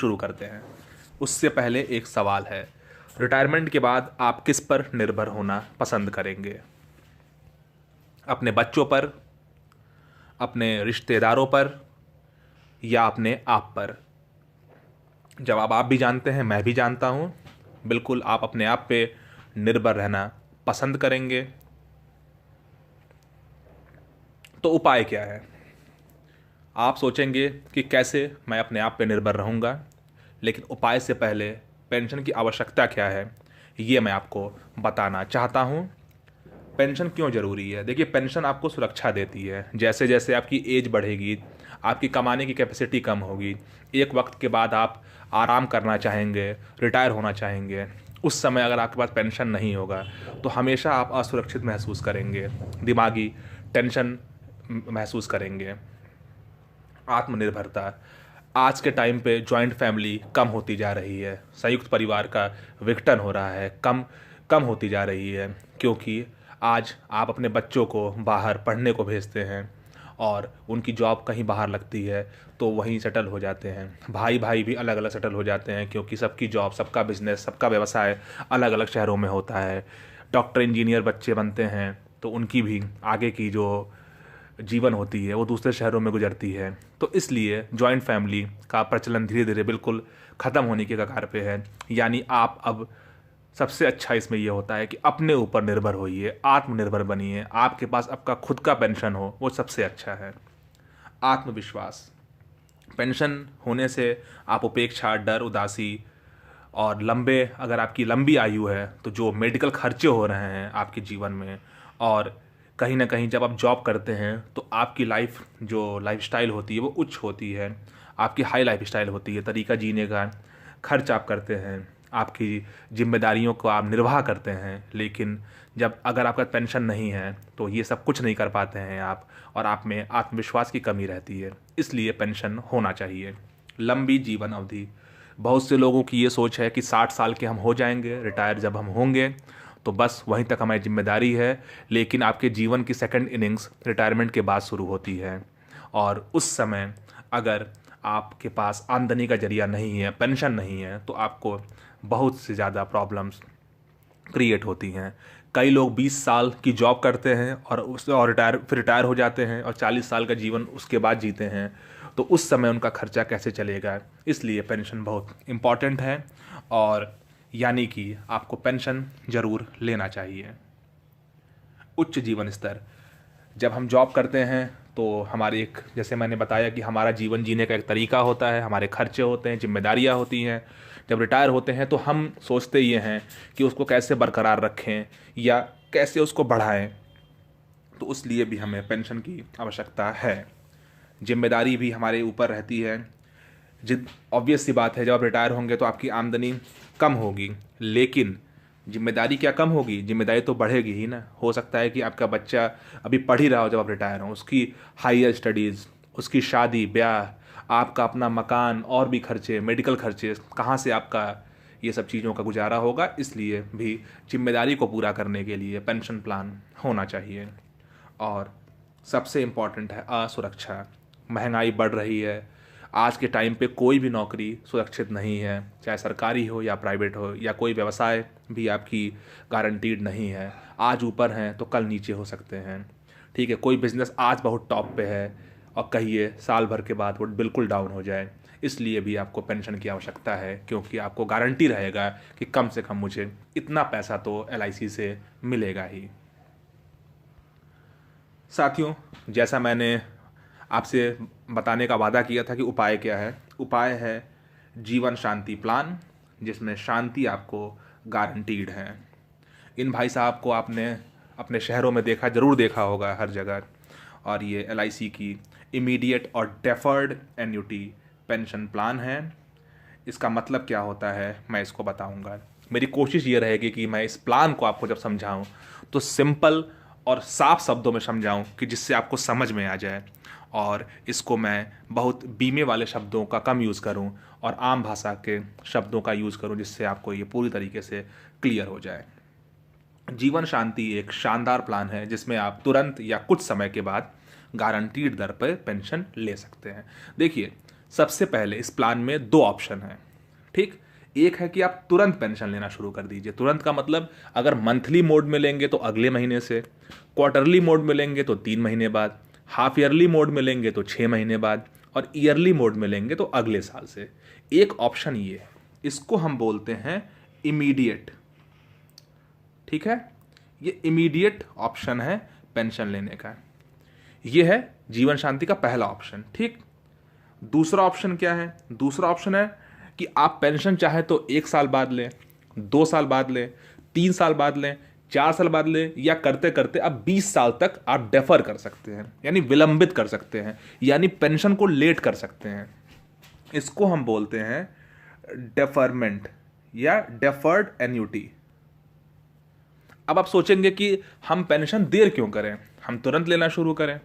शुरू करते हैं उससे पहले एक सवाल है। रिटायरमेंट के बाद आप किस पर निर्भर होना पसंद करेंगे? अपने बच्चों पर, अपने रिश्तेदारों पर, या अपने आप पर? जवाब आप भी जानते हैं, मैं भी जानता हूँ। बिल्कुल आप अपने आप पे निर्भर रहना पसंद करेंगे। तो उपाय क्या है? आप सोचेंगे कि कैसे मैं अपने आप पे निर्भर रहूँगा, लेकिन उपाय से पहले पेंशन की आवश्यकता क्या है ये मैं आपको बताना चाहता हूँ। पेंशन क्यों ज़रूरी है? देखिए, पेंशन आपको सुरक्षा देती है। जैसे जैसे आपकी एज बढ़ेगी, आपकी कमाने की कैपेसिटी कम होगी, एक वक्त के बाद आप आराम करना चाहेंगे, रिटायर होना चाहेंगे। उस समय अगर आपके पास पेंशन नहीं होगा तो हमेशा आप असुरक्षित महसूस करेंगे, दिमागी टेंशन महसूस करेंगे। आत्मनिर्भरता, आज के टाइम पे जॉइंट फैमिली कम होती जा रही है, संयुक्त परिवार का विघटन हो रहा है, कम कम होती जा रही है, क्योंकि आज आप अपने बच्चों को बाहर पढ़ने को भेजते हैं और उनकी जॉब कहीं बाहर लगती है तो वहीं सेटल हो जाते हैं। भाई भाई भी अलग अलग सेटल हो जाते हैं, क्योंकि सबकी जॉब, सबका बिजनेस, सबका व्यवसाय अलग अलग शहरों में होता है। डॉक्टर इंजीनियर बच्चे बनते हैं तो उनकी भी आगे की जो जीवन होती है वो दूसरे शहरों में गुजरती है। तो इसलिए जॉइंट फैमिली का प्रचलन धीरे धीरे बिल्कुल ख़त्म होने के कगार पे है। यानी आप अब सबसे अच्छा इसमें यह होता है कि अपने ऊपर निर्भर होइए, आत्मनिर्भर बनिए, आपके पास आपका खुद का पेंशन हो, वो सबसे अच्छा है। आत्मविश्वास, पेंशन होने से आप उपेक्षा, डर, उदासी और लंबे, अगर आपकी लंबी आयु है तो जो मेडिकल खर्चे हो रहे हैं आपके जीवन में, और कहीं ना कहीं जब आप जॉब करते हैं तो आपकी लाइफ, जो लाइफस्टाइल होती है वो उच्च होती है, आपकी हाई लाइफस्टाइल होती है, तरीका जीने का, खर्च आप करते हैं, आपकी जिम्मेदारियों को आप निर्वाह करते हैं। लेकिन जब अगर आपका पेंशन नहीं है तो ये सब कुछ नहीं कर पाते हैं आप, और आप में आत्मविश्वास की कमी रहती है। इसलिए पेंशन होना चाहिए। लंबी जीवन अवधि, बहुत से लोगों की ये सोच है कि 60 साल के हम हो जाएंगे रिटायर, जब हम होंगे तो बस वहीं तक हमारी जिम्मेदारी है। लेकिन आपके जीवन की सेकंड इनिंग्स रिटायरमेंट के बाद शुरू होती है, और उस समय अगर आपके पास आमदनी का जरिया नहीं है, पेंशन नहीं है, तो आपको बहुत से ज़्यादा प्रॉब्लम्स क्रिएट होती हैं। कई लोग 20 साल की जॉब करते हैं और रिटायर हो जाते हैं, और 40 साल का जीवन उसके बाद जीते हैं। तो उस समय उनका खर्चा कैसे चलेगा? इसलिए पेंशन बहुत इम्पॉर्टेंट है, और यानी कि आपको पेंशन ज़रूर लेना चाहिए। उच्च जीवन स्तर, जब हम जॉब करते हैं तो हमारे एक, जैसे मैंने बताया कि हमारा जीवन जीने का एक तरीका होता है, हमारे खर्चे होते हैं, जिम्मेदारियां होती हैं। जब रिटायर होते हैं तो हम सोचते ये हैं कि उसको कैसे बरकरार रखें या कैसे उसको बढ़ाएं। तो उस लिए भी हमें पेंशन की आवश्यकता है। जिम्मेदारी भी हमारे ऊपर रहती है। जिद ऑब्वियस सी बात है, जब आप रिटायर होंगे तो आपकी आमदनी कम होगी, लेकिन जिम्मेदारी क्या कम होगी? जिम्मेदारी तो बढ़ेगी ही ना। हो सकता है कि आपका बच्चा अभी पढ़ ही रहा हो जब आप रिटायर हो, उसकी हायर स्टडीज़, उसकी शादी ब्याह, आपका अपना मकान, और भी खर्चे, मेडिकल खर्चे, कहाँ से आपका ये सब चीज़ों का गुजारा होगा? इसलिए भी जिम्मेदारी को पूरा करने के लिए पेंशन प्लान होना चाहिए। और सबसे इम्पॉर्टेंट है असुरक्षा। महंगाई बढ़ रही है, आज के टाइम पे कोई भी नौकरी सुरक्षित नहीं है, चाहे सरकारी हो या प्राइवेट हो, या कोई व्यवसाय भी आपकी गारंटीड नहीं है। आज ऊपर हैं तो कल नीचे हो सकते हैं। ठीक है, कोई बिजनेस आज बहुत टॉप पे है और कहिए साल भर के बाद वो बिल्कुल डाउन हो जाए। इसलिए भी आपको पेंशन की आवश्यकता है, क्योंकि आपको गारंटी रहेगा कि कम से कम मुझे इतना पैसा तो LIC से मिलेगा ही। साथियों, जैसा मैंने आपसे बताने का वादा किया था कि उपाय क्या है, उपाय है जीवन शांति प्लान, जिसमें शांति आपको गारंटीड है। इन भाई साहब को आपने अपने शहरों में देखा, ज़रूर देखा होगा हर जगह। और ये LIC की इमीडिएट और डेफर्ड एन्युटी पेंशन प्लान है। इसका मतलब क्या होता है मैं इसको बताऊंगा। मेरी कोशिश ये रहेगी कि मैं इस प्लान को आपको जब समझाऊं तो सिंपल और साफ शब्दों में समझाऊं, कि जिससे आपको समझ में आ जाए, और इसको मैं बहुत बीमे वाले शब्दों का कम यूज़ करूं और आम भाषा के शब्दों का यूज़ करूं, जिससे आपको ये पूरी तरीके से क्लियर हो जाए। जीवन शांति एक शानदार प्लान है जिसमें आप तुरंत या कुछ समय के बाद गारंटीड दर पर पेंशन ले सकते हैं। देखिए, सबसे पहले इस प्लान में दो ऑप्शन है, ठीक। एक है कि आप तुरंत पेंशन लेना शुरू कर दीजिए। तुरंत का मतलब अगर मंथली मोड में लेंगे तो अगले महीने से, क्वार्टरली मोड में लेंगे तो 3 महीने बाद, हाफ ईयरली मोड में लेंगे तो 6 महीने बाद, और ईयरली मोड में लेंगे तो अगले साल से। एक ऑप्शन ये है, इसको हम बोलते हैं इमीडिएट, ठीक है। ये इमीडिएट ऑप्शन है पेंशन लेने का। ये है जीवन शांति का पहला ऑप्शन, ठीक। दूसरा ऑप्शन क्या है? दूसरा ऑप्शन है कि आप पेंशन चाहे तो 1 साल बाद लें, 2 साल बाद लें, 3 साल बाद लें, 4 साल बाद लें, या करते करते आप 20 साल तक आप डेफर कर सकते हैं, यानी विलंबित कर सकते हैं, यानी पेंशन को लेट कर सकते हैं। इसको हम बोलते हैं डेफरमेंट या डेफर्ड एन्युटी। अब आप सोचेंगे कि हम पेंशन देर क्यों करें, हम तुरंत लेना शुरू करें।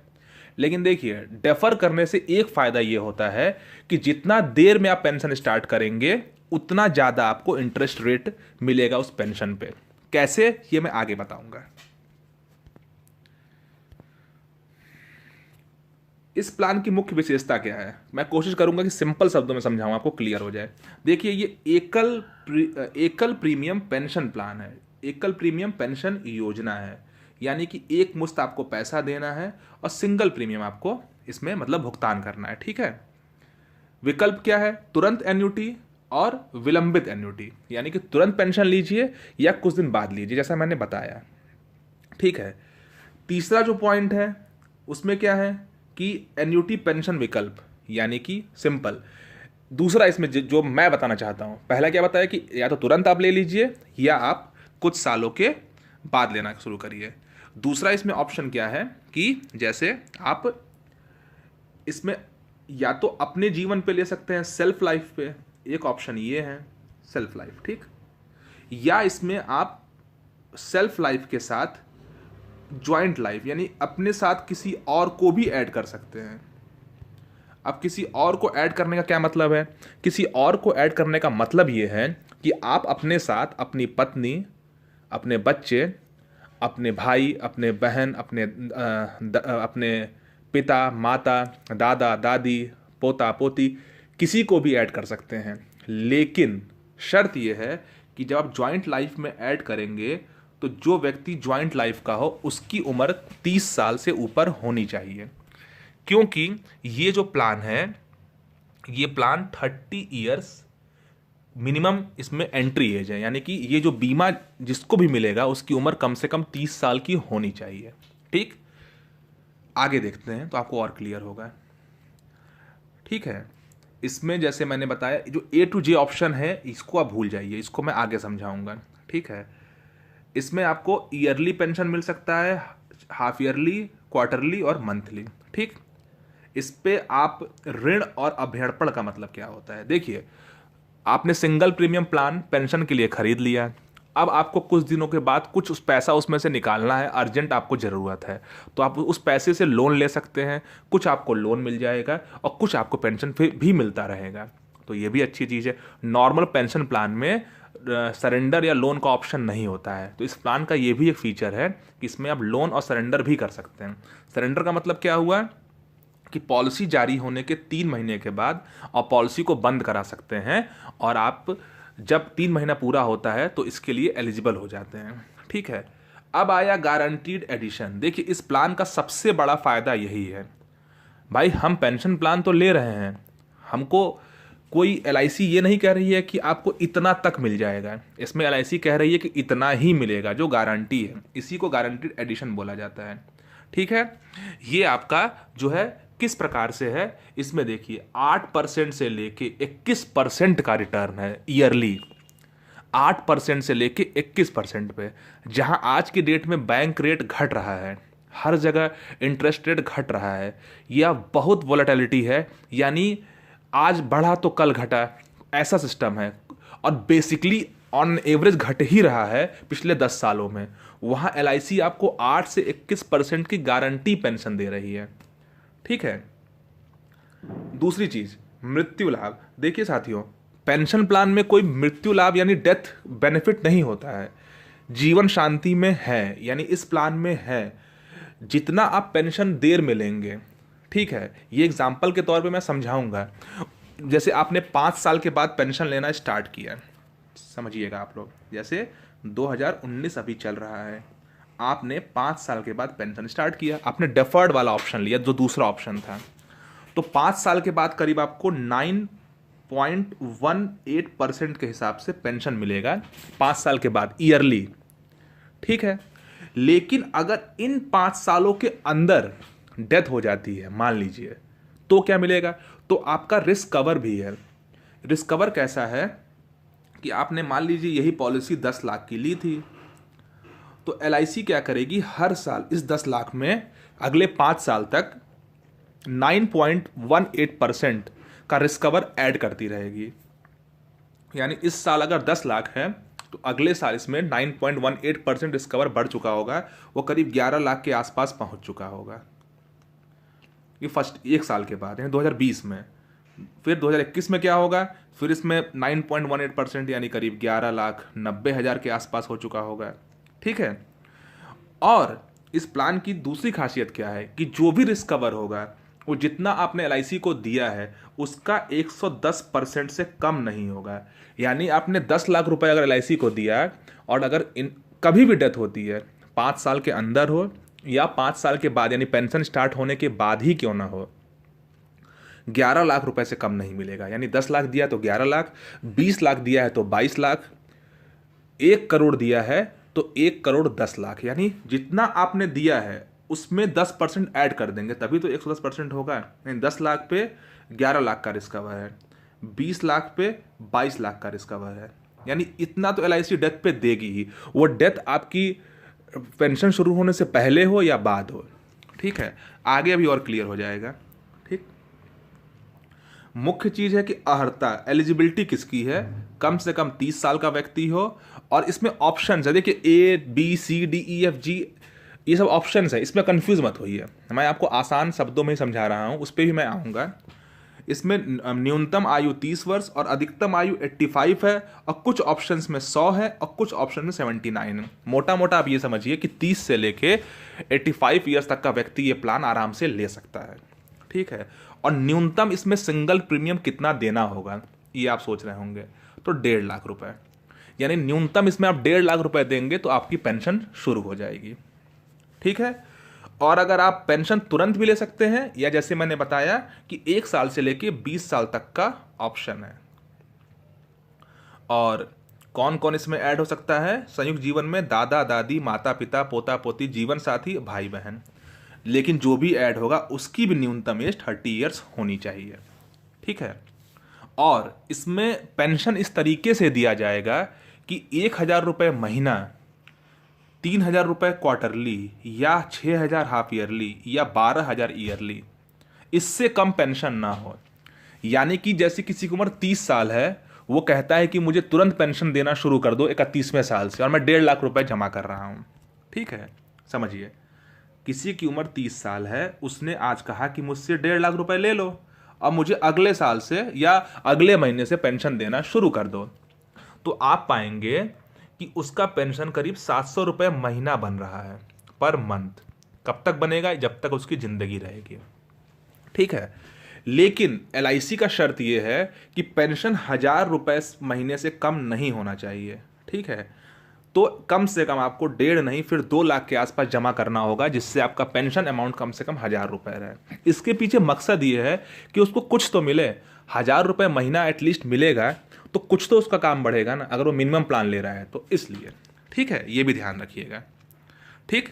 लेकिन देखिए, डेफर करने से एक फायदा ये होता है कि जितना देर में आप पेंशन स्टार्ट करेंगे उतना ज्यादा आपको इंटरेस्ट रेट मिलेगा उस पेंशन पे। कैसे, ये मैं आगे बताऊंगा। इस प्लान की मुख्य विशेषता क्या है, मैं कोशिश करूंगा कि सिंपल शब्दों में समझाऊं, आपको क्लियर हो जाए। देखिए, ये एकल प्रीमियम पेंशन प्लान है, एकल प्रीमियम पेंशन योजना है। यानी कि एक मुश्त आपको पैसा देना है और सिंगल प्रीमियम आपको इसमें मतलब भुगतान करना है, ठीक है। विकल्प क्या है? तुरंत एन्युटी और विलंबित एन्युटी, यानी कि तुरंत पेंशन लीजिए या कुछ दिन बाद लीजिए, जैसा मैंने बताया, ठीक है। तीसरा जो पॉइंट है उसमें क्या है कि एन्युटी पेंशन विकल्प, यानी कि सिंपल। दूसरा इसमें जो मैं बताना चाहता हूं, पहला क्या बताया कि या तो तुरंत आप ले लीजिए या आप कुछ सालों के बाद लेना शुरू करिए। दूसरा इसमें ऑप्शन क्या है कि जैसे आप इसमें या तो अपने जीवन पे ले सकते हैं, सेल्फ लाइफ पे, एक ऑप्शन ये है सेल्फ लाइफ, ठीक। या इसमें आप सेल्फ लाइफ के साथ ज्वाइंट लाइफ, यानी अपने साथ किसी और को भी ऐड कर सकते हैं। अब किसी और को ऐड करने का क्या मतलब है? किसी और को ऐड करने का मतलब ये है कि आप अपने साथ अपनी पत्नी, अपने बच्चे, अपने भाई, अपने बहन, अपने पिता, माता, दादा, दादी, पोता, पोती, किसी को भी ऐड कर सकते हैं। लेकिन शर्त यह है कि जब आप ज्वाइंट लाइफ में ऐड करेंगे तो जो व्यक्ति ज्वाइंट लाइफ का हो उसकी उम्र 30 साल से ऊपर होनी चाहिए, क्योंकि ये जो प्लान है, ये प्लान 30 इयर्स मिनिमम इसमें एंट्री एज है, यानी कि ये जो बीमा जिसको भी मिलेगा उसकी उम्र कम से कम 30 साल की होनी चाहिए, ठीक। आगे देखते हैं तो आपको और क्लियर होगा, ठीक है। इसमें जैसे मैंने बताया, जो A to J ऑप्शन है इसको आप भूल जाइए, इसको मैं आगे समझाऊंगा, ठीक है। इसमें आपको ईयरली पेंशन मिल सकता है, हाफ ईयरली, क्वार्टरली और मंथली, ठीक। इस पे आप ऋण और अभ्यर्पण का मतलब क्या होता है? देखिए, आपने सिंगल प्रीमियम प्लान पेंशन के लिए खरीद लिया, अब आपको कुछ दिनों के बाद कुछ उस पैसा उसमें से निकालना है, अर्जेंट आपको ज़रूरत है, तो आप उस पैसे से लोन ले सकते हैं। कुछ आपको लोन मिल जाएगा और कुछ आपको पेंशन भी मिलता रहेगा, तो ये भी अच्छी चीज़ है। नॉर्मल पेंशन प्लान में सरेंडर या लोन का ऑप्शन नहीं होता है, तो इस प्लान का ये भी एक फीचर है कि इसमें आप लोन और सरेंडर भी कर सकते हैं। सरेंडर का मतलब क्या हुआ कि पॉलिसी जारी होने के 3 महीने के बाद और पॉलिसी को बंद करा सकते हैं, और आप जब 3 महीना पूरा होता है तो इसके लिए एलिजिबल हो जाते हैं, ठीक है। अब आया गारंटीड एडिशन। देखिए, इस प्लान का सबसे बड़ा फायदा यही है, भाई हम पेंशन प्लान तो ले रहे हैं, हमको कोई LIC ये नहीं कह रही है कि आपको इतना तक मिल जाएगा, इसमें LIC कह रही है कि इतना ही मिलेगा, जो गारंटी है, इसी को गारंटीड एडिशन बोला जाता है, ठीक है। ये आपका जो है किस प्रकार से है, इसमें देखिए 8% से लेके 21% का रिटर्न है ईयरली, 8% से लेके 21% पे। जहां आज की डेट में बैंक रेट घट रहा है, हर जगह इंटरेस्ट रेट घट रहा है, यह बहुत वोलेटिलिटी है, यानी आज बढ़ा तो कल घटा, ऐसा सिस्टम है, और बेसिकली ऑन एवरेज घट ही रहा है पिछले 10 सालों में। वहां LIC आपको 8 से 21% की गारंटी पेंशन दे रही है, ठीक है। दूसरी चीज, मृत्यु लाभ। देखिए साथियों, पेंशन प्लान में कोई मृत्यु लाभ यानी डेथ बेनिफिट नहीं होता है, जीवन शांति में है, यानी इस प्लान में है। जितना आप पेंशन देर में लेंगे, ठीक है, ये एग्जाम्पल के तौर पे मैं समझाऊंगा। जैसे आपने 5 साल के बाद पेंशन लेना स्टार्ट किया, समझिएगा आप लोग, जैसे 2019 अभी चल रहा है, आपने 5 साल के बाद पेंशन स्टार्ट किया, आपने डेफर्ड वाला ऑप्शन लिया जो दूसरा ऑप्शन था, तो 5 साल के बाद करीब आपको 9.18% के हिसाब से पेंशन मिलेगा 5 साल के बाद ईयरली। ठीक है, लेकिन अगर इन 5 सालों के अंदर डेथ हो जाती है मान लीजिए, तो क्या मिलेगा? तो आपका रिस्क कवर भी है। रिस्क कवर कैसा है कि आपने मान लीजिए यही पॉलिसी 10 लाख की ली थी, तो LIC क्या करेगी, हर साल इस 10 लाख में अगले 5 साल तक 9.18% का रिस्क कवर ऐड करती रहेगी। यानी इस साल अगर 10 लाख है तो अगले साल इसमें 9.18% रिस्क कवर बढ़ चुका होगा, वो करीब 11 लाख के आसपास पहुंच चुका होगा। ये फर्स्ट एक साल के बाद है 2020 में। फिर 2021 में क्या होगा, फिर इसमें 9.18% यानी करीब 11,90,000 के आसपास हो चुका होगा। ठीक है, और इस प्लान की दूसरी खासियत क्या है कि जो भी रिस्क कवर होगा वो जितना आपने LIC को दिया है उसका 110% से कम नहीं होगा। यानी आपने 10 लाख रुपए अगर LIC को दिया और अगर कभी भी डेथ होती है 5 साल के अंदर हो या 5 साल के बाद, यानी पेंशन स्टार्ट होने के बाद ही क्यों ना हो, 11 लाख रुपए से कम नहीं मिलेगा। यानी 10 लाख दिया तो 11 लाख, 20 लाख दिया है तो 22 लाख, 1 करोड़ दिया है तो 1 करोड़ 10 लाख, यानी जितना आपने दिया है उसमें 10% ऐड कर देंगे तभी तो 110% होगा। यानी 10 लाख पे 11 लाख का रिस्क कवर है, 20 लाख पे 22 लाख का रिस्क कवर है, यानी इतना तो LIC डेथ पे देगी ही। वो डेथ आपकी पेंशन शुरू होने से पहले हो या बाद हो। ठीक है, आगे अभी और क्लियर हो जाएगा। ठीक, मुख्य चीज है कि अर्हता, एलिजिबिलिटी किसकी है, कम से कम 30 साल का व्यक्ति हो, और इसमें ऑप्शन है, देखिए ABCDEFG ये सब ऑप्शंस है, इसमें कंफ्यूज मत होइए, मैं आपको आसान शब्दों में ही समझा रहा हूँ, उस पर भी मैं आऊँगा। इसमें न्यूनतम आयु 30 वर्ष और अधिकतम आयु 85 है, और कुछ ऑप्शंस में 100 है और कुछ ऑप्शन में 79 है। मोटा मोटा आप ये समझिए कि 30 से लेके 85 ईयर्स तक का व्यक्ति ये प्लान आराम से ले सकता है। ठीक है, और न्यूनतम इसमें सिंगल प्रीमियम कितना देना होगा ये आप सोच रहे होंगे, तो 1.5 लाख रुपए, यानी न्यूनतम इसमें आप 1.5 लाख रुपए देंगे तो आपकी पेंशन शुरू हो जाएगी। ठीक है, और अगर आप पेंशन तुरंत भी ले सकते हैं, या जैसे मैंने बताया कि 1 साल से लेके 20 साल तक का ऑप्शन है। और कौन कौन इसमें ऐड हो सकता है, संयुक्त जीवन में दादा दादी, माता पिता, पोता पोती, जीवन साथी, भाई बहन, लेकिन जो भी ऐड होगा उसकी भी न्यूनतम एज 30 ईयर्स होनी चाहिए। ठीक है, और इसमें पेंशन इस तरीके से दिया जाएगा कि 1,000 रुपये महीना, 3,000 रुपये क्वार्टरली, या 6,000 हाफ ईयरली, या 12,000 ईयरली, इससे कम पेंशन ना हो। यानी कि जैसे किसी की उम्र 30 साल है, वो कहता है कि मुझे तुरंत पेंशन देना शुरू कर दो 31वें साल से, और मैं 1.5 लाख रुपए जमा कर रहा हूँ। ठीक है, समझिए, किसी की उम्र 30 साल है, उसने आज कहा कि मुझसे 1.5 लाख रुपए ले लो और मुझे अगले साल से या अगले महीने से पेंशन देना शुरू कर दो, तो आप पाएंगे कि उसका पेंशन करीब 700 रुपये महीना बन रहा है पर मंथ। कब तक बनेगा? जब तक उसकी जिंदगी रहेगी। ठीक है, लेकिन LIC का शर्त यह है कि पेंशन 1,000 रुपये महीने से कम नहीं होना चाहिए। ठीक है, तो कम से कम आपको 1.5 नहीं फिर 2 लाख के आसपास जमा करना होगा, जिससे आपका पेंशन अमाउंट कम से कम 1,000 रुपये रहे। इसके पीछे मकसद ये है कि उसको कुछ तो मिले, 1,000 रुपये महीना एटलीस्ट मिलेगा तो कुछ तो उसका काम बढ़ेगा ना, अगर वो मिनिमम प्लान ले रहा है तो, इसलिए। ठीक है, ये भी ध्यान रखिएगा। ठीक,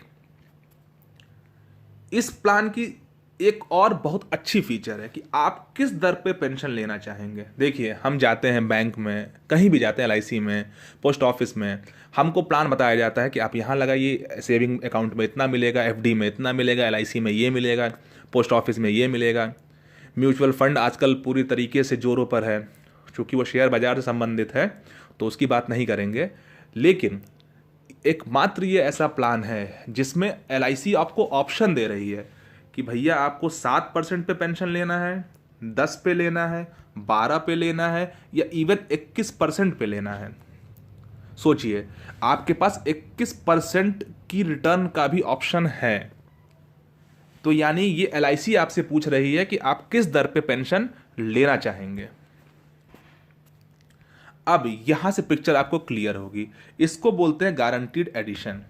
इस प्लान की एक और बहुत अच्छी फीचर है कि आप किस दर पे पेंशन लेना चाहेंगे। देखिए, हम जाते हैं बैंक में, कहीं भी जाते हैं, LIC में, पोस्ट ऑफिस में, हमको प्लान बताया जाता है कि आप यहाँ लगाइए, सेविंग अकाउंट में इतना मिलेगा, FD में इतना मिलेगा, LIC में ये मिलेगा, पोस्ट ऑफिस में ये मिलेगा। म्यूचुअल फंड आजकल पूरी तरीके से जोरों पर है, चूँकि वो शेयर बाजार से संबंधित है तो उसकी बात नहीं करेंगे, लेकिन एकमात्र ये ऐसा प्लान है जिसमें LIC आपको ऑप्शन दे रही है कि भैया आपको 7% पे पेंशन लेना है, 10 पे लेना है, 12 पे लेना है, या इवन 21% पे लेना है। सोचिए, आपके पास 21% की रिटर्न का भी ऑप्शन है। तो यानी ये LIC आपसे पूछ रही है कि आप किस दर पे पेंशन लेना चाहेंगे। अब यहां से पिक्चर आपको क्लियर होगी। इसको बोलते हैं गारंटीड एडिशन।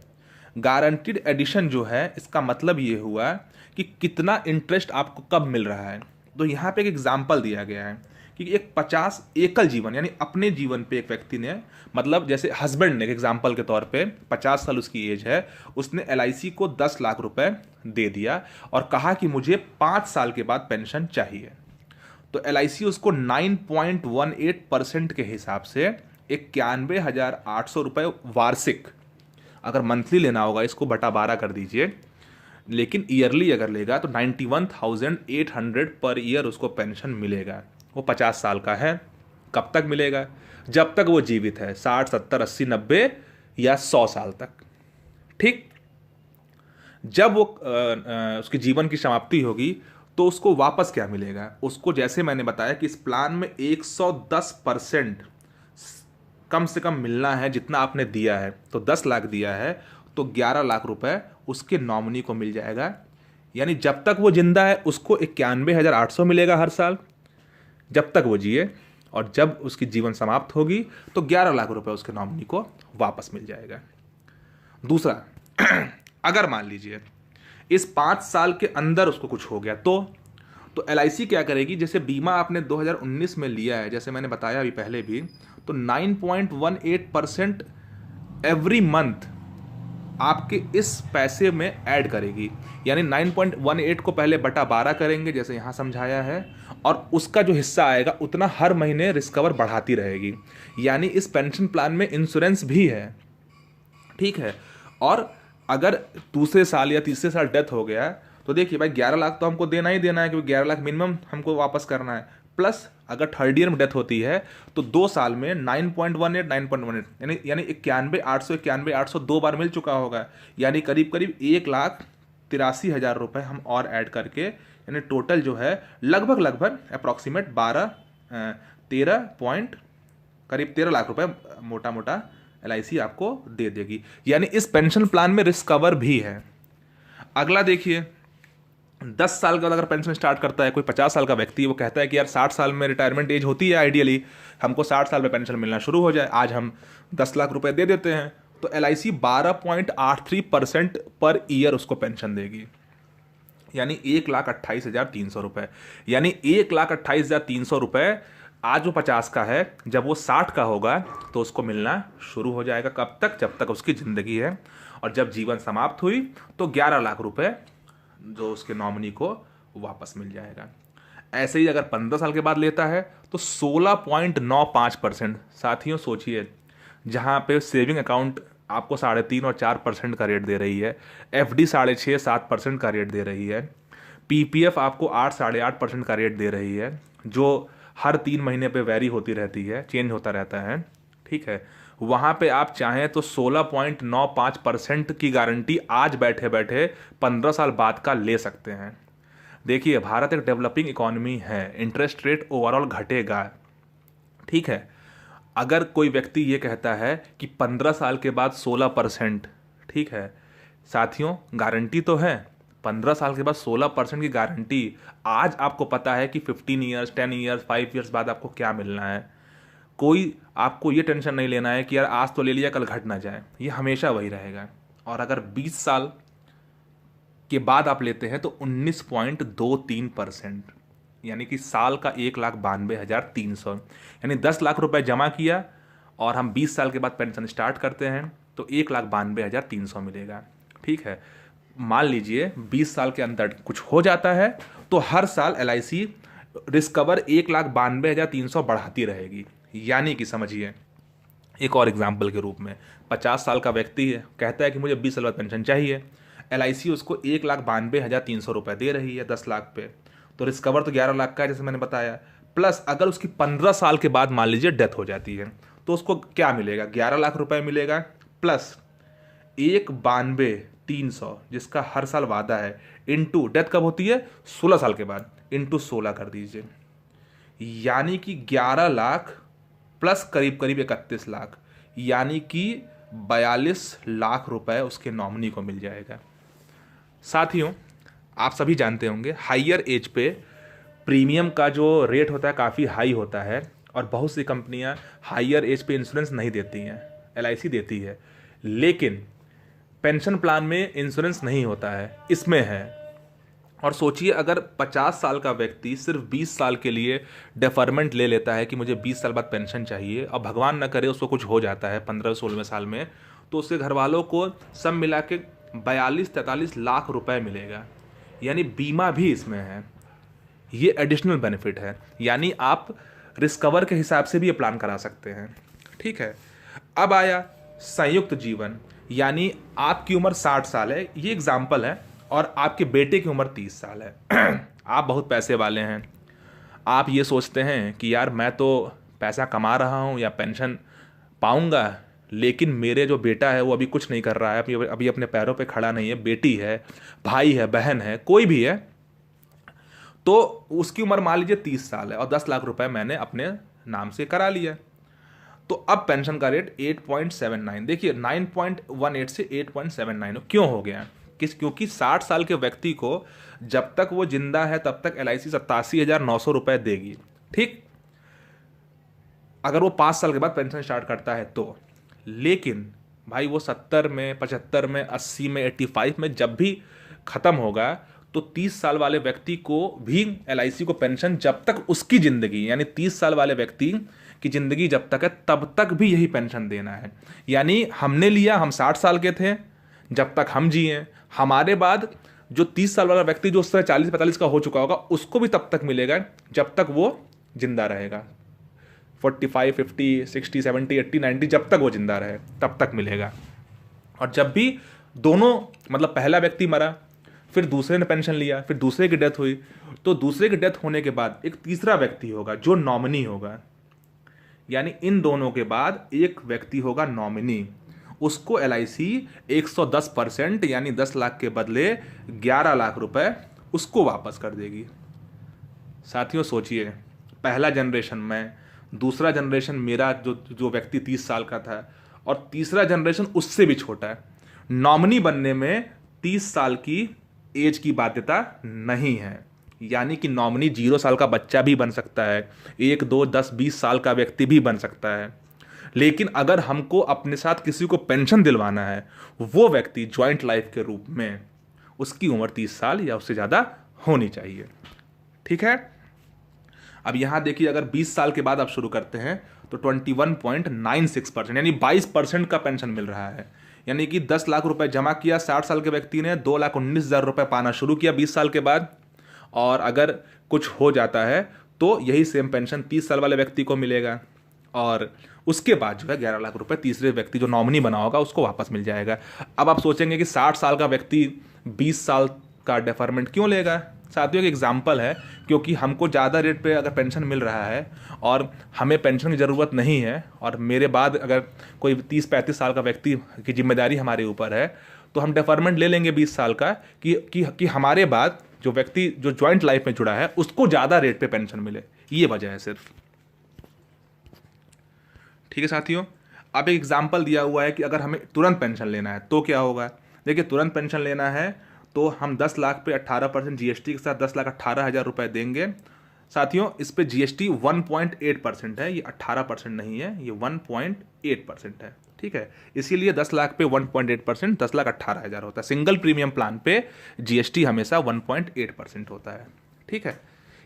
गारंटीड एडिशन जो है, इसका मतलब ये हुआ कि कितना इंटरेस्ट आपको कब मिल रहा है। तो यहाँ पे एक एग्जाम्पल दिया गया है कि एक 50 एकल जीवन, यानी अपने जीवन पे एक व्यक्ति ने, मतलब जैसे हस्बैंड ने, एग्जाम्पल के तौर पे 50 साल उसकी एज है, उसने LIC को 10 लाख रुपए दे दिया और कहा कि मुझे 5 साल के बाद पेंशन चाहिए। तो LIC उसको 9.18% के हिसाब से 91,800 रुपये वार्षिक, अगर मंथली लेना होगा इसको बटा 12 कर दीजिए, लेकिन ईयरली अगर लेगा तो 91,800 पर ईयर उसको पेंशन मिलेगा। वो 50 साल का है। कब तक मिलेगा? जब तक वो जीवित है, 60, 70, 80, 90 या 100 साल तक। ठीक। जब वो उसके जीवन की समाप्ति होगी तो उसको वापस क्या मिलेगा? उसको, जैसे मैंने बताया कि इस प्लान में 110% कम से कम मिलना है जितना आपने दिया है। तो 10 लाख दिया है तो 11 लाख रुपए उसके नॉमिनी को मिल जाएगा। यानी जब तक वो जिंदा है उसको 91,800 मिलेगा हर साल, जब तक वो जिए, और जब उसकी जीवन समाप्त होगी तो 11 लाख रुपए उसके नॉमिनी को वापस मिल जाएगा। दूसरा, अगर मान लीजिए इस 5 साल के अंदर उसको कुछ हो गया तो LIC क्या करेगी? जैसे बीमा आपने 2019 में लिया है, जैसे मैंने बताया अभी पहले भी, तो 9.18% एवरी मंथ आपके इस पैसे में ऐड करेगी। यानी 9.18 को पहले बटा 12 करेंगे, जैसे यहाँ समझाया है, और उसका जो हिस्सा आएगा उतना हर महीने रिस्कवर बढ़ाती रहेगी। यानी इस पेंशन प्लान में इंश्योरेंस भी है। ठीक है। और अगर दूसरे साल या तीसरे साल डेथ हो गया तो देखिए भाई, 11 लाख तो हमको देना ही देना है, क्योंकि 11 लाख मिनिमम हमको वापस करना है। प्लस अगर थर्ड ईयर में डेथ होती है तो 2 साल में 9.18 यानी 91,800 2 बार मिल चुका होगा। यानी करीब करीब 1,83,000 रुपये हम और ऐड करके, यानी टोटल जो है लगभग अप्रॉक्सीमेट 13 लाख रुपए मोटा मोटा LIC आपको दे देगी। यानी इस पेंशन प्लान में रिस्क कवर भी है। अगला देखिए, 10 साल का अगर पेंशन स्टार्ट करता है कोई 50 साल का व्यक्ति, वो कहता है कि यार 60 साल में रिटायरमेंट एज होती है आइडियली, हमको 60 साल में पेंशन मिलना शुरू हो जाए, आज हम 10 लाख रुपए दे देते हैं। तो LIC 12.83% पर ईयर उसको पेंशन देगी, यानी 1,28,300 रुपये। यानी 1,28,300 रुपये आज वो 50 का है, जब वो 60 का होगा तो उसको मिलना शुरू हो जाएगा। कब तक? जब तक उसकी ज़िंदगी है। और जब जीवन समाप्त हुई तो 11 लाख रुपए जो उसके नॉमिनी को वापस मिल जाएगा। ऐसे ही अगर 15 साल के बाद लेता है तो 16.95%। साथियों सोचिए, जहाँ पे सेविंग अकाउंट आपको 3.5 और 4% का रेट दे रही है, FD 6.5-7% का रेट दे रही है, PPF आपको 8-8.5% का रेट दे रही है, जो हर 3 महीने पे वेरी होती रहती है, चेंज होता रहता है। ठीक है। वहाँ पे आप चाहें तो 16.95% की गारंटी आज बैठे बैठे 15 साल बाद का ले सकते हैं। देखिए, भारत एक डेवलपिंग इकोनॉमी है, इंटरेस्ट रेट ओवरऑल घटेगा। ठीक है। अगर कोई व्यक्ति ये कहता है कि 15 साल के बाद 16%, ठीक है साथियों, गारंटी तो है, 15 साल के बाद 16% की गारंटी। आज आपको पता है कि 15 ईयर्स, 10 ईयर्स, 5 ईयर्स बाद आपको क्या मिलना है। कोई आपको ये टेंशन नहीं लेना है कि यार आज तो ले लिया कल घट ना जाए, ये हमेशा वही रहेगा। और अगर 20 साल के बाद आप लेते हैं तो 19.23%, यानी कि साल का 1,92,300, यानी 10 लाख रुपए जमा किया और हम 20 साल के बाद पेंशन स्टार्ट करते हैं तो 1,92,300 मिलेगा। ठीक है। मान लीजिए 20 साल के अंदर कुछ हो जाता है तो हर साल LIC रिस्क कवर 1,92,300 बढ़ाती रहेगी। यानी कि समझिए, एक और एग्जाम्पल के रूप में 50 साल का व्यक्ति है, कहता है कि मुझे 20 साल बाद पेंशन चाहिए, LIC उसको 1,92,300 रुपये दे रही है 10 लाख पे, तो रिस्क कवर तो 11 लाख का है जैसे मैंने बताया। प्लस अगर उसकी 15 साल के बाद मान लीजिए डेथ हो जाती है तो उसको क्या मिलेगा? 11 लाख रुपए मिलेगा, प्लस 1,92,300 जिसका हर साल वादा है, इंटू डेथ कब होती है? 16 साल के बाद, इंटू 16 कर दीजिए, यानी कि 11 लाख प्लस करीब करीब 31 लाख, यानी कि 42 लाख रुपए उसके नॉमिनी को मिल जाएगा। साथियों, आप सभी जानते होंगे हाइयर एज पे प्रीमियम का जो रेट होता है काफ़ी हाई होता है, और बहुत सी कंपनियां हाइयर एज पे इंश्योरेंस नहीं देती हैं, एलआईसी देती है, लेकिन पेंशन प्लान में इंश्योरेंस नहीं होता है, इसमें है। और सोचिए अगर 50 साल का व्यक्ति सिर्फ 20 साल के लिए डेफरमेंट ले लेता है कि मुझे 20 साल बाद पेंशन चाहिए, और भगवान न करे उसको कुछ हो जाता है 15-16वें साल में, तो उसके घर वालों को सब मिला के 42-43 लाख रुपए मिलेगा। यानी बीमा भी इसमें है, ये एडिशनल बेनिफिट है। यानी आप रिस्क कवर के हिसाब से भी ये प्लान करा सकते हैं। ठीक है, अब आया संयुक्त जीवन, यानी आपकी उम्र 60 साल है, ये एग्जाम्पल है, और आपके बेटे की उम्र 30 साल है। आप बहुत पैसे वाले हैं, आप ये सोचते हैं कि यार मैं तो पैसा कमा रहा हूँ या पेंशन पाऊँगा, लेकिन मेरे जो बेटा है वो अभी कुछ नहीं कर रहा है, अभी अपने पैरों पे खड़ा नहीं है, बेटी है, भाई है, बहन है, कोई भी है, तो उसकी उम्र मान लीजिए 30 साल है और 10 लाख रुपए मैंने अपने नाम से करा लिया। तो अब पेंशन का रेट 8.79, देखिए 9.18 से 8.79 क्यों हो गया? क्योंकि 60 साल के व्यक्ति को जब तक वो जिंदा है तब तक एलआईसी 87,900 रुपए देगी। ठीक, अगर वो 5 साल के बाद पेंशन स्टार्ट करता है तो, लेकिन भाई वो 70 में, 75 में, 80 में, 85 में जब भी खत्म होगा तो 30 साल वाले व्यक्ति को भी एलआईसी को पेंशन जब तक उसकी जिंदगी, यानी 30 साल वाले व्यक्ति की जिंदगी जब तक है तब तक भी यही पेंशन देना है। यानी हमने लिया, हम 60 साल के थे, जब तक हम जिए, हमारे बाद जो 30 साल वाला व्यक्ति जो उस तरह 40-45 का हो चुका होगा उसको भी तब तक मिलेगा जब तक वो जिंदा रहेगा। 45, 50, 60, 70, 80, 90 जब तक वो जिंदा रहे तब तक मिलेगा। और जब भी दोनों, मतलब पहला व्यक्ति मरा, फिर दूसरे ने पेंशन लिया, फिर दूसरे की डेथ हुई, तो दूसरे की डेथ होने के बाद एक तीसरा व्यक्ति होगा जो नॉमिनी होगा। यानी इन दोनों के बाद एक व्यक्ति होगा नॉमिनी, उसको एलआईसी 110% यानी 10 लाख के बदले 11 लाख रुपए उसको वापस कर देगी। साथियों सोचिए, पहला जनरेशन में, दूसरा जनरेशन मेरा जो व्यक्ति 30 साल का था, और तीसरा जनरेशन उससे भी छोटा है। नॉमिनी बनने में 30 साल की एज की बाध्यता नहीं है, यानी कि नॉमिनी 0 साल का बच्चा भी बन सकता है, 1, 2, 10, 20 साल का व्यक्ति भी बन सकता है। लेकिन अगर हमको अपने साथ किसी को पेंशन दिलवाना है, वो व्यक्ति ज्वाइंट लाइफ के रूप में, उसकी उम्र 30 साल या उससे ज़्यादा होनी चाहिए। ठीक है, अब यहां देखिए, अगर 20 साल के बाद आप शुरू करते हैं तो 21.96% यानी 22% का पेंशन मिल रहा है। यानी कि 10 लाख रुपए जमा किया 60 साल के व्यक्ति ने, 2,19,000 रुपए पाना शुरू किया 20 साल के बाद, और अगर कुछ हो जाता है तो यही सेम पेंशन 30 साल वाले व्यक्ति को मिलेगा, और उसके बाद जो है 11 लाख रुपए तीसरे व्यक्ति जो नॉमिनी बना होगा उसको वापस मिल जाएगा। अब आप सोचेंगे कि 60 साल का व्यक्ति 20 साल का डेफरमेंट क्यों लेगा? साथियों, एक एग्जाम्पल है, क्योंकि हमको ज़्यादा रेट पे अगर पेंशन मिल रहा है और हमें पेंशन की ज़रूरत नहीं है, और मेरे बाद अगर कोई 30-35 साल का व्यक्ति की जिम्मेदारी हमारे ऊपर है, तो हम डेफरमेंट ले लेंगे 20 साल का कि हमारे बाद जो व्यक्ति जो ज्वाइंट लाइफ में जुड़ा है उसको ज़्यादा रेट पे पेंशन मिले। ये वजह है सिर्फ। ठीक है साथियों, अब एक एग्जाम्पल दिया हुआ है कि अगर हमें तुरंत पेंशन लेना है तो क्या होगा। देखिए, तुरंत पेंशन लेना है तो हम 10 लाख पे 18% जीएसटी के साथ 10,18,000 रुपए देंगे। साथियों, इस पे जीएसटी 1.8% है, ये 18% नहीं है, ये 1.8% है। ठीक है, इसीलिए 10 लाख पे 1.8% 10,18,000 होता है। सिंगल प्रीमियम प्लान पे जीएसटी हमेशा 1.8% होता है। ठीक है,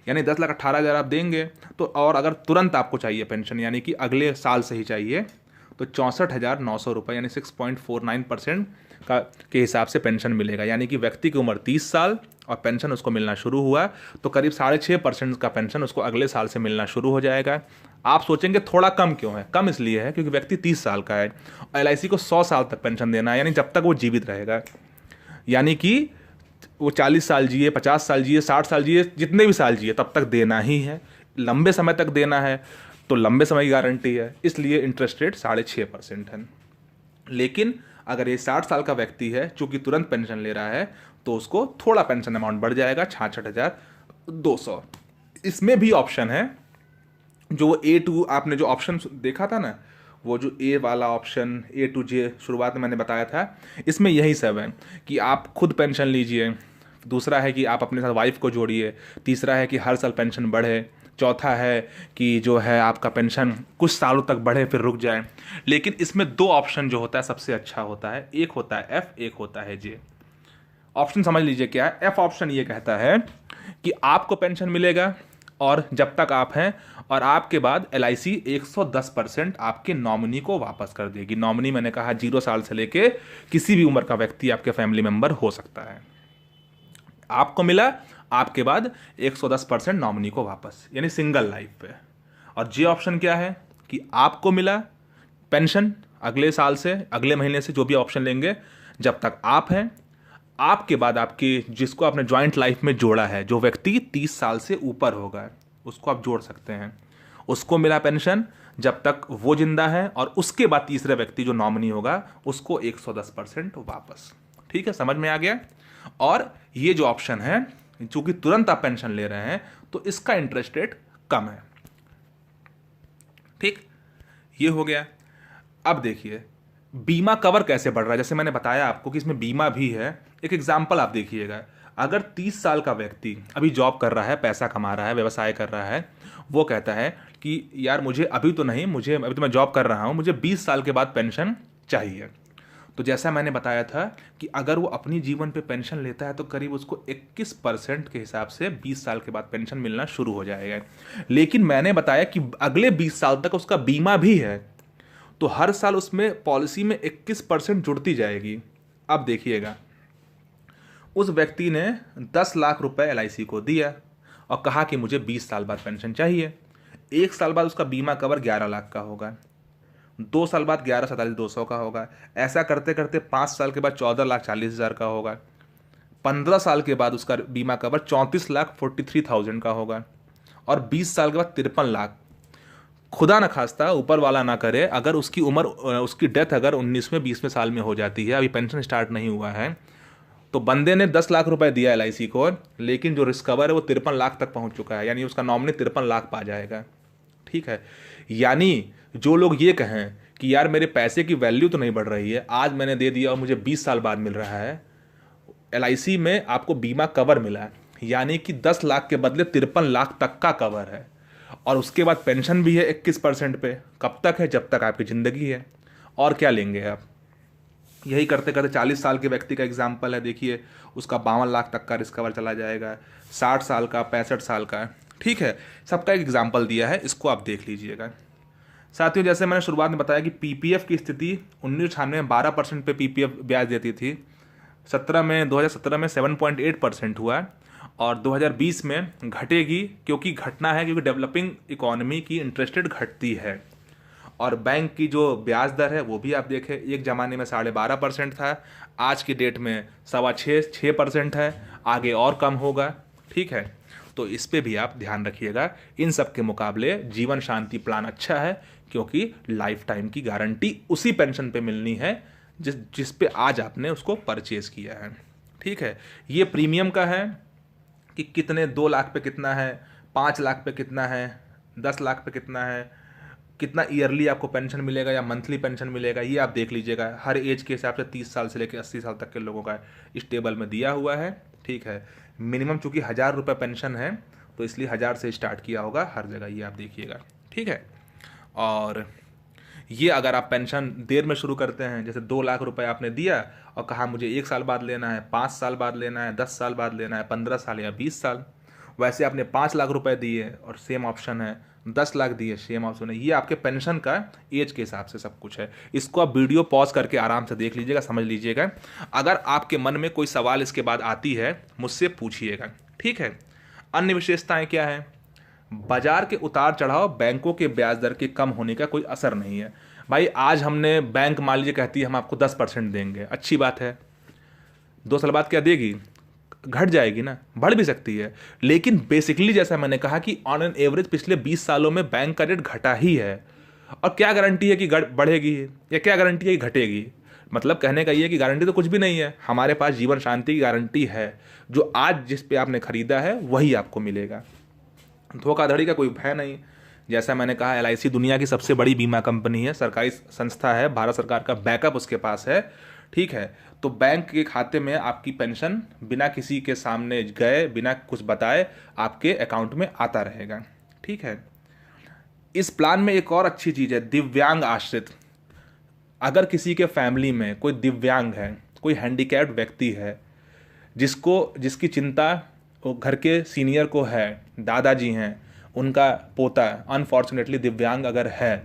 यानी 10,18,000 आप देंगे तो, और अगर तुरंत आपको चाहिए पेंशन यानी कि अगले साल से ही चाहिए, तो 64,900 रुपये यानी 6.49% का के हिसाब से पेंशन मिलेगा। यानी कि व्यक्ति की उम्र 30 साल और पेंशन उसको मिलना शुरू हुआ तो करीब 6.5% का पेंशन उसको अगले साल से मिलना शुरू हो जाएगा। आप सोचेंगे थोड़ा कम क्यों है? कम इसलिए है क्योंकि व्यक्ति 30 साल का है, एलआईसी को 100 साल तक पेंशन देना है, यानी जब तक वो जीवित रहेगा। यानी कि वो 40 साल जिए, 50 साल जिए, 60 साल जिए, जितने भी साल जिए तब तक देना ही है। लंबे समय तक देना है तो लंबे समय की गारंटी है, इसलिए इंटरेस्ट रेट 6.5% है। लेकिन अगर ये 60 साल का व्यक्ति है चूंकि तुरंत पेंशन ले रहा है तो उसको थोड़ा पेंशन अमाउंट बढ़ जाएगा, 66,200। इसमें भी ऑप्शन है, जो A2 आपने जो ऑप्शन देखा था ना, वो जो ए वाला ऑप्शन A to J शुरुआत में मैंने बताया था, इसमें यही सब है कि आप खुद पेंशन लीजिए, दूसरा है कि आप अपने साथ वाइफ को जोड़िए, तीसरा है कि हर साल पेंशन बढ़े, चौथा है कि जो है आपका पेंशन कुछ सालों तक बढ़े फिर रुक जाए। लेकिन इसमें दो ऑप्शन जो होता है सबसे अच्छा होता है, एक होता है एफ, एक होता है जे। ऑप्शन समझ लीजिए क्या है। एफ ऑप्शन ये कहता है कि आपको पेंशन मिलेगा और जब तक आप हैं, और आपके बाद LIC 110% आपके नॉमिनी को वापस कर देगी। नॉमिनी मैंने कहा 0 साल से लेके किसी भी उम्र का व्यक्ति आपके फैमिली मेंबर हो सकता है। आपको मिला, आपके बाद 110% नॉमिनी को वापस, यानी सिंगल लाइफ पे। और जे ऑप्शन क्या है कि आपको मिला पेंशन अगले साल से, अगले महीने से, जो भी ऑप्शन लेंगे, जब तक आप हैं, आपके बाद आपके जिसको आपने ज्वाइंट लाइफ में जोड़ा है, जो व्यक्ति 30 साल से ऊपर होगा उसको आप जोड़ सकते हैं, उसको मिला पेंशन जब तक वो जिंदा है, और उसके बाद तीसरे व्यक्ति जो नॉमिनी होगा उसको 110% वापस। ठीक है, समझ में आ गया। और ये जो ऑप्शन है, चूंकि तुरंत आप पेंशन ले रहे हैं तो इसका इंटरेस्ट रेट कम है। ठीक, ये हो गया। अब देखिए बीमा कवर कैसे बढ़ रहा है। जैसे मैंने बताया आपको कि इसमें बीमा भी है। एक एग्जांपल आप देखिएगा, अगर 30 साल का व्यक्ति अभी जॉब कर रहा है, पैसा कमा रहा है, व्यवसाय कर रहा है, वो कहता है कि यार मुझे अभी तो नहीं, मुझे अभी तो मैं जॉब कर रहा हूँ, मुझे 20 साल के बाद पेंशन चाहिए। तो जैसा मैंने बताया था कि अगर वो अपनी जीवन पे पेंशन लेता है तो करीब उसको 21% के हिसाब से 20 साल के बाद पेंशन मिलना शुरू हो जाएगा। लेकिन मैंने बताया कि अगले 20 साल तक उसका बीमा भी है, तो हर साल उसमें पॉलिसी में 21% जुड़ती जाएगी। अब देखिएगा, उस व्यक्ति ने 10 लाख रुपए LIC को दिया और कहा कि मुझे 20 साल बाद पेंशन चाहिए। 1 साल बाद उसका बीमा कवर 11 लाख का होगा, 2 साल बाद 11,47,200 का होगा, ऐसा करते करते 5 साल के बाद 14,40,000 का होगा, 15 साल के बाद उसका बीमा कवर 34,43,000 का होगा, और 20 साल के बाद 53 लाख। खुदा न खास्ता, ऊपर वाला ना करे, अगर उसकी उम्र, उसकी डेथ अगर 19वें 20वें साल में हो जाती है, अभी पेंशन स्टार्ट नहीं हुआ है, तो बंदे ने 10 लाख रुपए दिया LIC को, लेकिन जो रिस्क कवर है वो 53 लाख तक पहुंच चुका है, यानी उसका नॉमिनी 53 लाख पा जाएगा। ठीक है, यानी जो लोग ये कहें कि यार मेरे पैसे की वैल्यू तो नहीं बढ़ रही है, आज मैंने दे दिया और मुझे 20 साल बाद मिल रहा है, LIC में आपको बीमा कवर मिला है, यानी कि 10 लाख के बदले 53 लाख तक का कवर है, और उसके बाद पेंशन भी है 21% पे। कब तक है? जब तक आपकी ज़िंदगी है। और क्या लेंगे आप? यही करते करते 40 साल के व्यक्ति का एग्जाम्पल है, देखिए उसका 52 लाख तक का रिस्क कवर चला जाएगा, 60 साल का, 65 साल का। ठीक है, सबका एक एग्जाम्पल दिया है, इसको आप देख लीजिएगा। साथियों, जैसे मैंने शुरुआत में बताया कि PPF की स्थिति 1998 में 12% पे PPF ब्याज देती थी, 2017 में 7.8% हुआ, और 2020 में घटेगी, क्योंकि घटना है क्योंकि डेवलपिंग इकोनॉमी की इंटरेस्ट रेट घटती है। और बैंक की जो ब्याज दर है वो भी आप देखें, एक ज़माने में 12.5% था, आज की डेट में 6.25-6% है, आगे और कम होगा। ठीक है, तो इस पे भी आप ध्यान रखिएगा। इन सब के मुकाबले जीवन शांति प्लान अच्छा है, क्योंकि लाइफ टाइम की गारंटी उसी पेंशन पे मिलनी है जिस पे आज आपने उसको परचेज किया है। ठीक है, ये प्रीमियम का है कि कितने, 2 लाख पे कितना है, 5 लाख पे कितना है, 10 लाख पे कितना है, कितना ईयरली आपको पेंशन मिलेगा या मंथली पेंशन मिलेगा, ये आप देख लीजिएगा। हर एज के हिसाब से 30 साल से लेकर 80 साल तक के लोगों का इस टेबल में दिया हुआ है। ठीक है, मिनिमम चूंकि 1000 रुपये पेंशन है तो इसलिए 1000 से स्टार्ट किया होगा हर जगह, ये आप देखिएगा। ठीक है, और ये अगर आप पेंशन देर में शुरू करते हैं, जैसे 2 लाख रुपए आपने दिया और कहा मुझे 1 साल बाद लेना है, 5 साल बाद लेना है, 10 साल बाद लेना है, 15 साल या 20 साल, वैसे आपने 5 लाख रुपए दिए और सेम ऑप्शन है, 10 लाख दिए सेम ऑप्शन है, ये आपके पेंशन का एज के हिसाब से सब कुछ है। इसको आप वीडियो पॉज करके आराम से देख लीजिएगा, समझ लीजिएगा। अगर आपके मन में कोई सवाल इसके बाद आती है मुझसे पूछिएगा। ठीक है, अन्य विशेषताएं क्या है? बाजार के उतार चढ़ाव, बैंकों के ब्याज दर के कम होने का कोई असर नहीं है। भाई आज हमने, बैंक मान लीजिए कहती है हम आपको 10% देंगे, अच्छी बात है, 2 साल बाद क्या देगी? घट जाएगी ना, बढ़ भी सकती है, लेकिन बेसिकली जैसा मैंने कहा कि ऑन एन एवरेज पिछले 20 सालों में बैंक का रेट घटा ही है। और क्या गारंटी है कि बढ़ेगी या क्या गारंटी है कि घटेगी? मतलब कहने का ये कि गारंटी तो कुछ भी नहीं है, हमारे पास जीवन शांति की गारंटी है, जो आज जिस पे आपने खरीदा है वही आपको मिलेगा, धोखाधड़ी का कोई भय नहीं। जैसा मैंने कहा, LIC दुनिया की सबसे बड़ी बीमा कंपनी है, सरकारी संस्था है, भारत सरकार का बैकअप उसके पास है। ठीक है। तो बैंक के खाते में आपकी पेंशन बिना किसी के सामने गए, बिना कुछ बताए आपके अकाउंट में आता रहेगा। ठीक है। इस प्लान में एक और अच्छी चीज़ है, दिव्यांग आश्रित। अगर किसी के फैमिली में कोई दिव्यांग है, कोई हैंडीकैप्ड व्यक्ति है, जिसकी चिंता वो घर के सीनियर को है, दादाजी हैं, उनका पोता अनफॉर्चुनेटली दिव्यांग अगर है,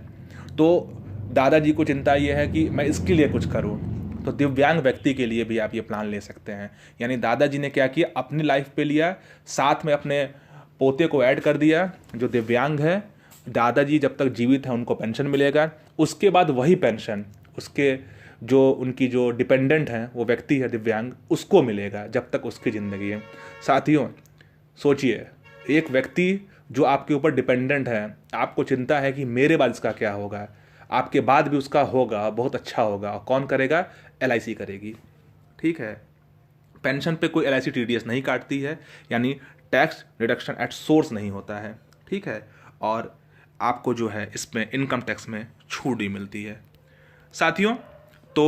तो दादाजी को चिंता ये है कि मैं इसके लिए कुछ करूं, तो दिव्यांग व्यक्ति के लिए भी आप ये प्लान ले सकते हैं। यानी दादाजी ने क्या किया, अपनी लाइफ पे लिया, साथ में अपने पोते को ऐड कर दिया जो दिव्यांग है। दादाजी जब तक जीवित हैं उनको पेंशन मिलेगा, उसके बाद वही पेंशन उसके जो उनकी जो डिपेंडेंट हैं, वो व्यक्ति है दिव्यांग, उसको मिलेगा जब तक उसकी ज़िंदगी है। साथियों सोचिए, एक व्यक्ति जो आपके ऊपर डिपेंडेंट है, आपको चिंता है कि मेरे बाद इसका क्या होगा, आपके बाद भी उसका होगा, बहुत अच्छा होगा, और कौन करेगा, LIC करेगी। ठीक है। पेंशन पे कोई LIC TDS नहीं काटती है, यानी टैक्स डिडक्शन एट सोर्स नहीं होता है। ठीक है। और आपको जो है इसमें इनकम टैक्स में छूट भी मिलती है। साथियों तो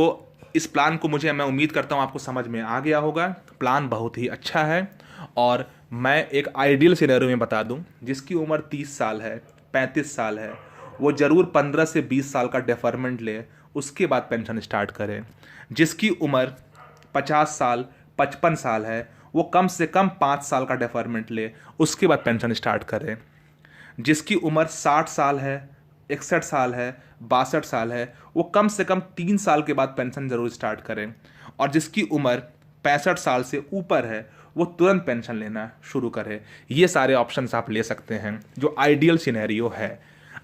इस प्लान को मैं उम्मीद करता हूँ आपको समझ में आ गया होगा। प्लान बहुत ही अच्छा है, और मैं एक आइडियल सिनेरियो में बता दूं, जिसकी उम्र 30 साल है, 35 साल है, वो ज़रूर 15 से 20 साल का डेफरमेंट ले, उसके बाद पेंशन स्टार्ट करें। जिसकी उम्र 50 साल 55 साल है, वो कम से कम 5 साल का डेफरमेंट ले, उसके बाद पेंशन स्टार्ट करें। जिसकी उम्र 60 साल है, 61 साल है, 62 साल है, वो कम से कम 3 साल के बाद पेंशन ज़रूर स्टार्ट करें। और जिसकी उम्र 65 साल से ऊपर है, वो तुरंत पेंशन लेना शुरू करें। ये सारे ऑप्शंस आप ले सकते हैं, जो आइडियल सिनेरियो है।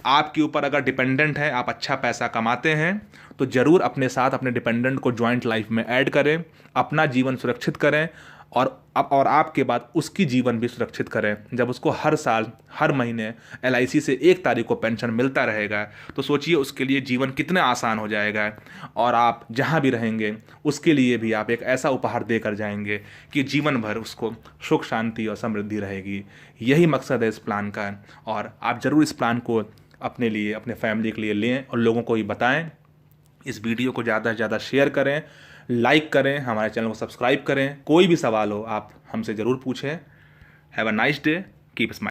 आपके ऊपर अगर डिपेंडेंट है, आप अच्छा पैसा कमाते हैं, तो ज़रूर अपने साथ अपने डिपेंडेंट को जॉइंट लाइफ में ऐड करें, अपना जीवन सुरक्षित करें, और आपके बाद उसकी जीवन भी सुरक्षित करें। जब उसको हर साल हर महीने LIC से 1 तारीख को पेंशन मिलता रहेगा, तो सोचिए उसके लिए जीवन कितना आसान हो जाएगा, और आप जहाँ भी रहेंगे उसके लिए भी आप एक ऐसा उपहार देकर जाएंगे कि जीवन भर उसको सुख शांति और समृद्धि रहेगी। यही मकसद है इस प्लान का, और आप ज़रूर इस प्लान को अपने लिए, अपने फैमिली के लिए लें और लोगों को भी बताएं। इस वीडियो को ज़्यादा से ज़्यादा शेयर करें, लाइक करें, हमारे चैनल को सब्सक्राइब करें। कोई भी सवाल हो आप हमसे ज़रूर पूछें। Have a nice day, keep smiling.